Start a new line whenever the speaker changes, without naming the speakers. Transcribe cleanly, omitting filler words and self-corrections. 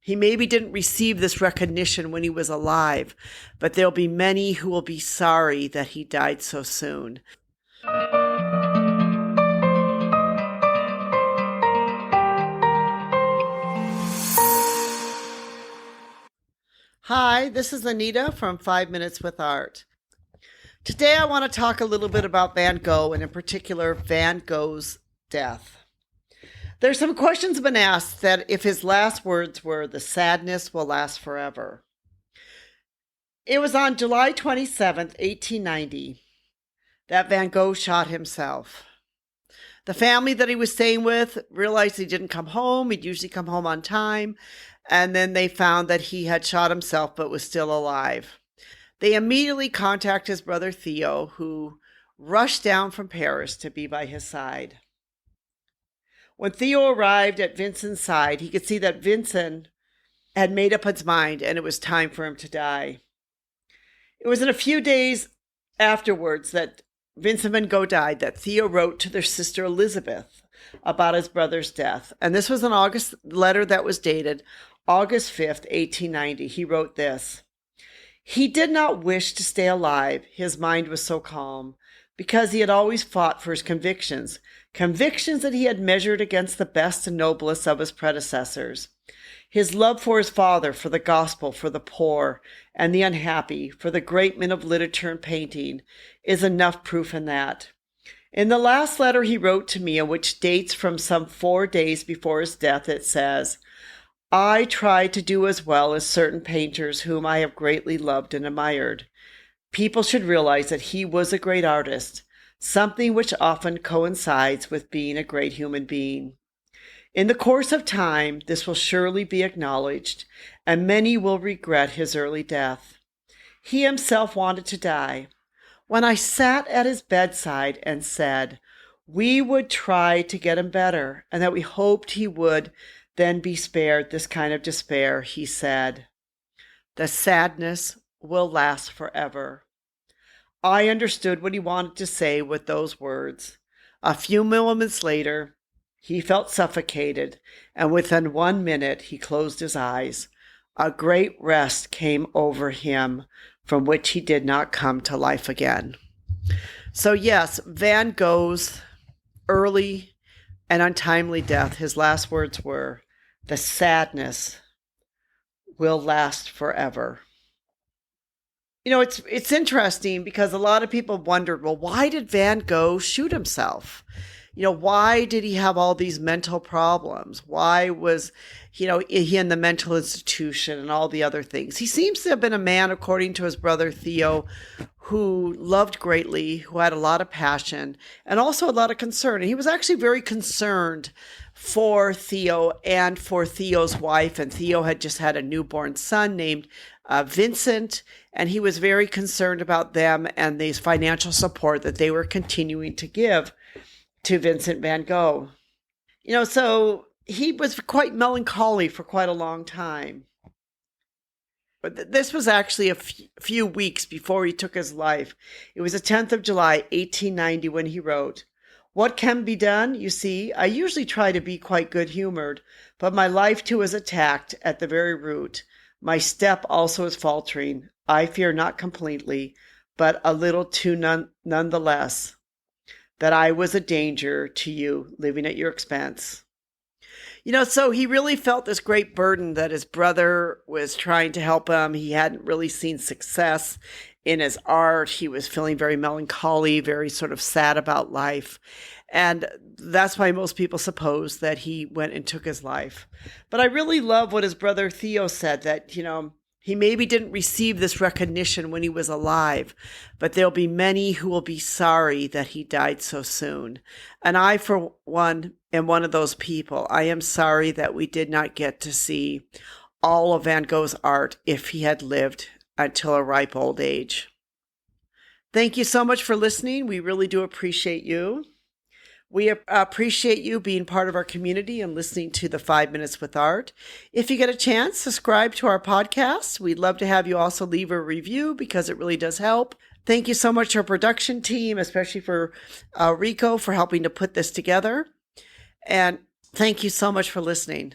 He maybe didn't receive this recognition when he was alive, but there'll be many who will be sorry that he died so soon. Hi, this is Anita from 5 Minutes with Art. Today I want to talk a little bit about Van Gogh, and in particular, Van Gogh's death. There's some questions been asked that if his last words were, "The sadness will last forever." It was on July 27th, 1890, that Van Gogh shot himself. The family that he was staying with realized he didn't come home. He'd usually come home on time. And then they found that he had shot himself but was still alive. They immediately contacted his brother Theo, who rushed down from Paris to be by his side. When Theo arrived at Vincent's side, he could see that Vincent had made up his mind and it was time for him to die. It was in a few days afterwards that Vincent van Gogh died that Theo wrote to their sister Elizabeth about his brother's death. And this was an August letter that was dated August 5th, 1890. He wrote this: "He did not wish to stay alive. His mind was so calm, because he had always fought for his convictions that he had measured against the best and noblest of his predecessors. His love for his father, for the gospel, for the poor and the unhappy, for the great men of literature and painting, is enough proof in that. In the last letter he wrote to me, which dates from some 4 days before his death, it says, 'I tried to do as well as certain painters whom I have greatly loved and admired. People should realize that he was a great artist, something which often coincides with being a great human being. In the course of time, this will surely be acknowledged, and many will regret his early death. He himself wanted to die. When I sat at his bedside and said, we would try to get him better, and that we hoped he would then be spared this kind of despair, he said, 'The sadness will last forever.' I understood what he wanted to say with those words. A few moments later, he felt suffocated, and within 1 minute he closed his eyes. A great rest came over him, from which he did not come to life again." So yes, Van Gogh's early and untimely death, his last words were, "The sadness will last forever." You know, it's interesting because a lot of people wondered, well, why did Van Gogh shoot himself? You know, why did he have all these mental problems? Why was, he in the mental institution and all the other things? He seems to have been a man, according to his brother Theo, who loved greatly, who had a lot of passion and also a lot of concern. And he was actually very concerned for Theo and for Theo's wife. And Theo had just had a newborn son named Vincent, and he was very concerned about them and the financial support that they were continuing to give to Vincent van Gogh. So he was quite melancholy for quite a long time. But this was actually a few weeks before he took his life. It was the 10th of July, 1890, when he wrote, "What can be done? You see, I usually try to be quite good-humored, but my life too is attacked at the very root. My step also is faltering. I fear not completely, but a little too none the less, that I was a danger to you, living at your expense." So he really felt this great burden that his brother was trying to help him. He hadn't really seen success in his art. He was feeling very melancholy, very sort of sad about life. And that's why most people suppose that he went and took his life. But I really love what his brother Theo said, that, he maybe didn't receive this recognition when he was alive, but there'll be many who will be sorry that he died so soon. And I, for one, am one of those people. I am sorry that we did not get to see all of Van Gogh's art if he had lived until a ripe old age. Thank you so much for listening. We really do appreciate you. We appreciate you being part of our community and listening to the 5 Minutes with Art. If you get a chance, subscribe to our podcast. We'd love to have you also leave a review because it really does help. Thank you so much to our production team, especially for Rico for helping to put this together. And thank you so much for listening.